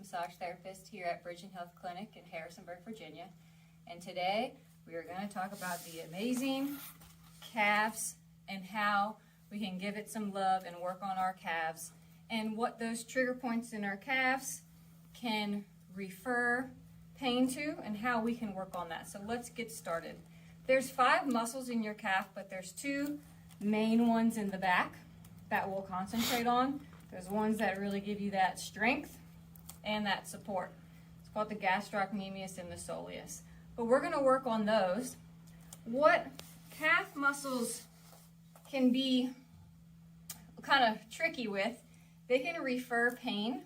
massage therapist here at Bridging Health Clinic in Harrisonburg, Virginia. And today we are going to talk about the amazing calves and how we can give it some love and work on our calves and what those trigger points in our calves can refer pain to and how we can work on that. So let's get started. There's 5 muscles in your calf, but there's 2 main ones in the back that we'll concentrate on. There's ones that really give you that strength and that support. It's called the gastrocnemius and the soleus. But we're going to work on those. What calf muscles can be kind of tricky with, they can refer pain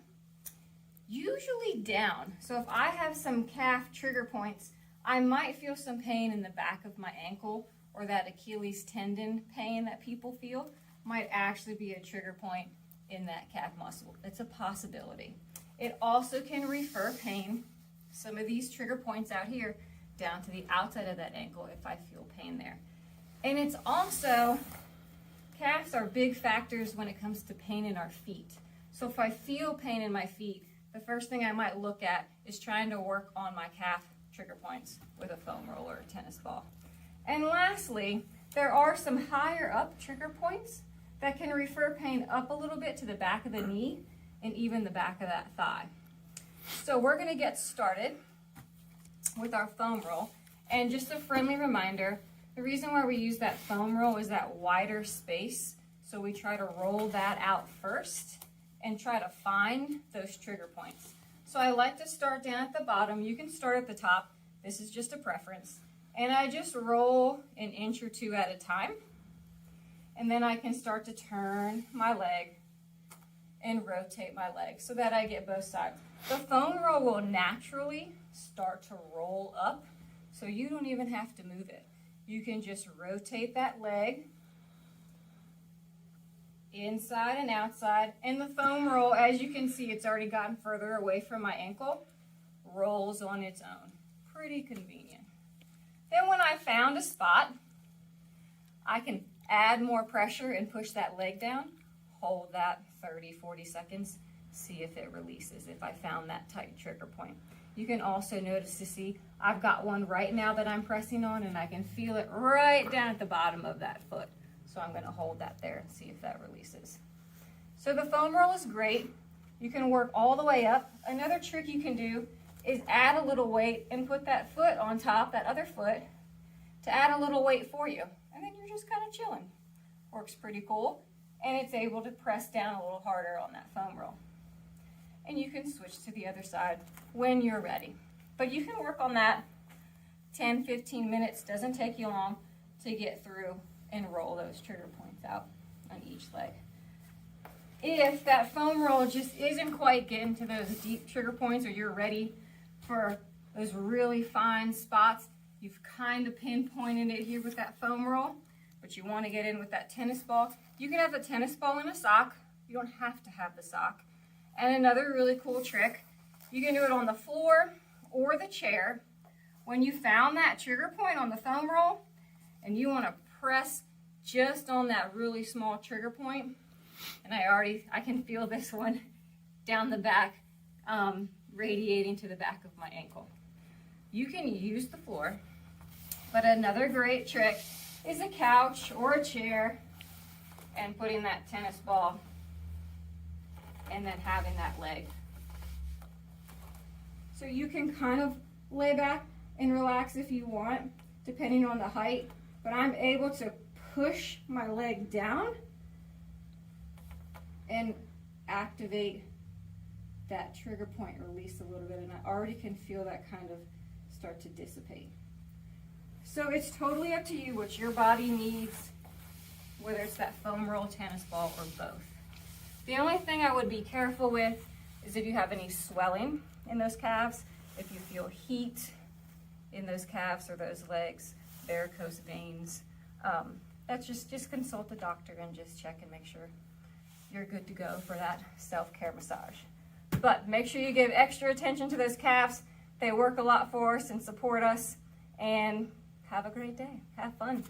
usually down. So if I have some calf trigger points, I might feel some pain in the back of my ankle, or that Achilles tendon pain that people feel might actually be a trigger point in that calf muscle. It's a possibility. It also can refer pain, some of these trigger points out here, down to the outside of that ankle if I feel pain there. And it's also, calves are big factors when it comes to pain in our feet. So if I feel pain in my feet, the first thing I might look at is trying to work on my calf trigger points with a foam roller or a tennis ball. And lastly, there are some higher up trigger points that can refer pain up a little bit to the back of the knee and even the back of that thigh. So we're going to get started with our foam roll. And just a friendly reminder, the reason why we use that foam roll is that wider space. So we try to roll that out first and try to find those trigger points. So I like to start down at the bottom. You can start at the top. This is just a preference. And I just roll an inch or 2 at a time. And then I can start to turn my leg and rotate my leg so that I get both sides. The foam roll will naturally start to roll up, so you don't even have to move it. You can just rotate that leg inside and outside, and the foam roll, as you can see, it's already gotten further away from my ankle, rolls on its own. Pretty convenient. Then when I found a spot, I can add more pressure and push that leg down, hold that 30-40 seconds, see if it releases, if I found that tight trigger point. You can also notice to see, I've got one right now that I'm pressing on, and I can feel it right down at the bottom of that foot. So I'm going to hold that there and see if that releases. So the foam roll is great. You can work all the way up. Another trick you can do is add a little weight and put that foot on top, that other foot, to add a little weight for you. And then you're just kind of chilling. Works pretty cool. And it's able to press down a little harder on that foam roll. And you can switch to the other side when you're ready. But you can work on that 10-15 minutes. Doesn't take you long to get through and roll those trigger points out on each leg. If that foam roll just isn't quite getting to those deep trigger points, or you're ready for those really fine spots, you've kind of pinpointed it here with that foam roll, but you want to get in with that tennis ball. You can have a tennis ball in a sock. You don't have to have the sock. And another really cool trick, you can do it on the floor or the chair. When you found that trigger point on the foam roll and you want to press just on that really small trigger point, and I can feel this one down the back, radiating to the back of my ankle. You can use the floor, but another great trick is a couch or a chair and putting that tennis ball and then having that leg. So you can kind of lay back and relax if you want, depending on the height, but I'm able to push my leg down and activate that trigger point, release a little bit, and I already can feel that kind of start to dissipate. So it's totally up to you what your body needs, whether it's that foam roll, tennis ball, or both. The only thing I would be careful with is if you have any swelling in those calves, if you feel heat in those calves or those legs, varicose veins, that's just consult a doctor and just check and make sure you're good to go for that self-care massage. But make sure you give extra attention to those calves. They work a lot for us and support us. And have a great day. Have fun.